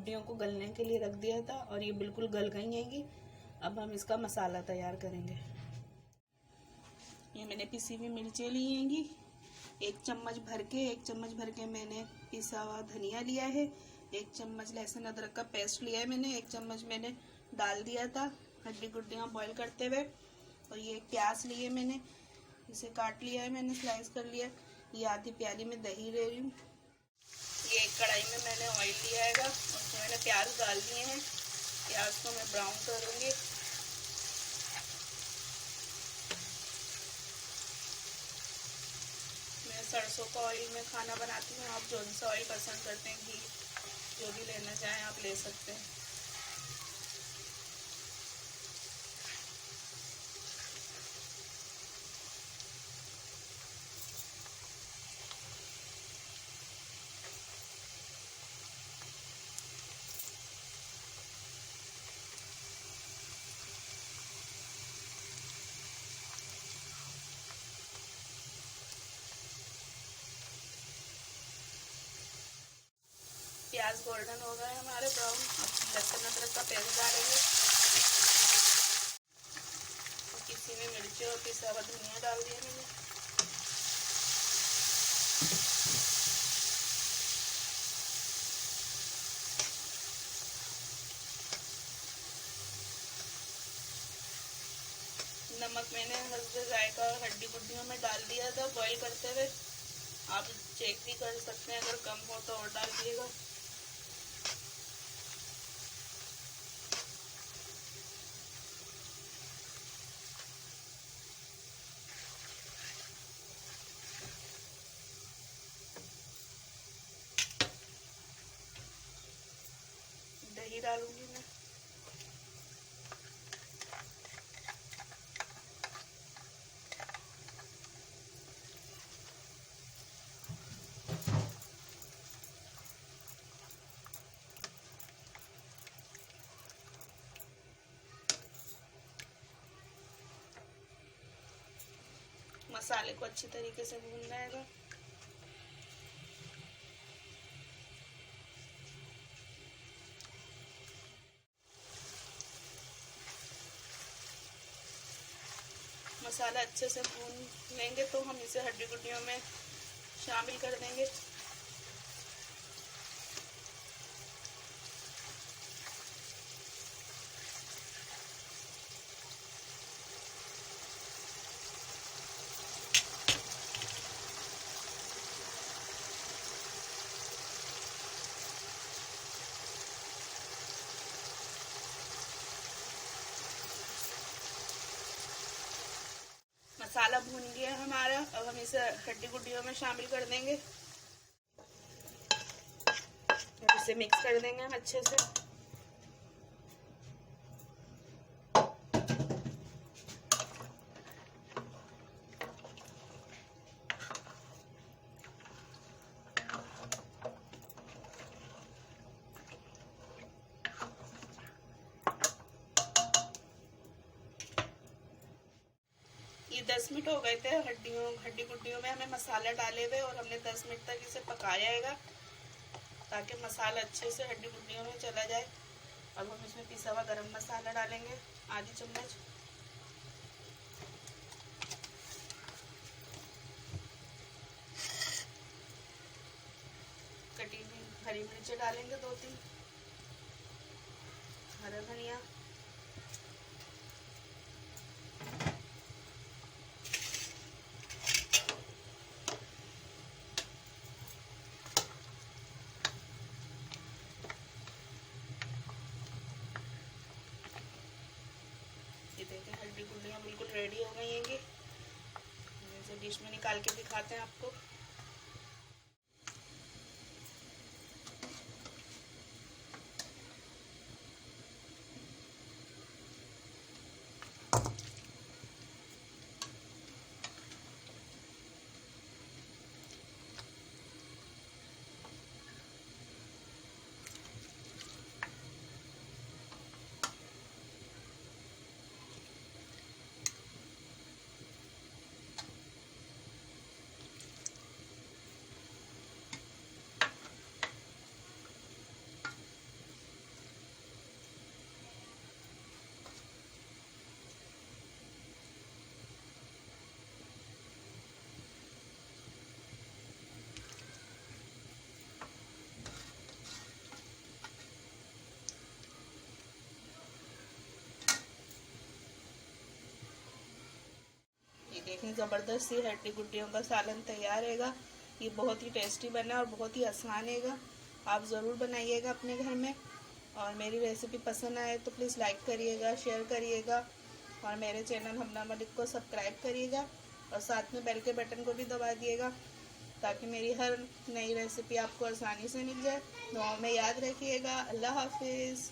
गुड्डियों को गलने के लिए रख दिया था और ये बिल्कुल गल गई हैंगी। अब हम इसका मसाला तैयार करेंगे। ये मैंने पिसी हुई मिर्चें ली हैंगी, 1 चम्मच भर के मैंने पिसा हुआ धनिया लिया है, 1 चम्मच लहसुन अदरक का पेस्ट लिया है मैंने, 1 चम्मच मैंने डाल दिया था हड्डी गुड्डियाँ बॉईल करते हुए। और ये 1 प्याज लिए मैंने, इसे काट लिया है मैंने, स्लाइस कर लिया। ये आधी प्याली में दही ले रही हूँ। ये एक कढ़ाई में मैंने ऑयल लिया है, उसमें मैंने प्याज डाल दिए हैं। प्याज को मैं ब्राउन करूँगी। मैं सरसों का ऑयल में खाना बनाती हूँ, आप जो सा ऑयल पसंद करते हैं, घी जो भी लेना चाहें आप ले सकते हैं। प्याज गोल्डन हो गए हमारे ब्राउन। अब लहसुन अदरक का पेस्ट डालेंगे, पिसी हुई मिर्ची और पिसा हुआ धनिया डाल दिया मैंने। नमक मैंने हल्के जायका हड्डी गुड्डियों में डाल दिया था बॉईल करते हुए। आप चेक भी कर सकते हैं, अगर कम हो तो और डाल दिएगा। दही डालूंगी मैं। मसाले को अच्छी तरीके से भूनना है। मसाला अच्छे से भून लेंगे तो हम इसे हड्डी गुड्डियों में शामिल कर देंगे। मसाला भून गया हमारा, अब हम इसे हड्डी गुड्डियों में शामिल कर देंगे। अब इसे मिक्स कर देंगे हम अच्छे से। ये 10 मिनट हो गए थे हड्डी गुड्डियों में हमें मसाला डाले हुए, और हमने 10 मिनट तक इसे पकाया है ताकि मसाला अच्छे से हड्डी गुड्डियों में चला जाए। अब हम इसमें पिसा हुआ गरम मसाला डालेंगे, आधी चम्मच। कटी हुई हरी मिर्च डालेंगे 2-3, हरा धनिया, देखें हड्डी गुड्डियाँ बिल्कुल रेडी हो गई हैं। जैसे डिश में निकाल के दिखाते हैं आपको। कितनी ज़बरदस्त सी हड्डी गुड्डियों का सालन तैयार हैगा। ये बहुत ही टेस्टी बना और बहुत ही आसान हैगा। आप ज़रूर बनाइएगा अपने घर में। और मेरी रेसिपी पसंद आए तो प्लीज़ लाइक करिएगा, शेयर करिएगा और मेरे चैनल हमना मलिक को सब्सक्राइब करिएगा और साथ में बेल के बटन को भी दबा दिएगा ताकि मेरी हर नई रेसिपी आपको आसानी से मिल जाए। दुआओं में याद रखिएगा। अल्लाह हाफिज़।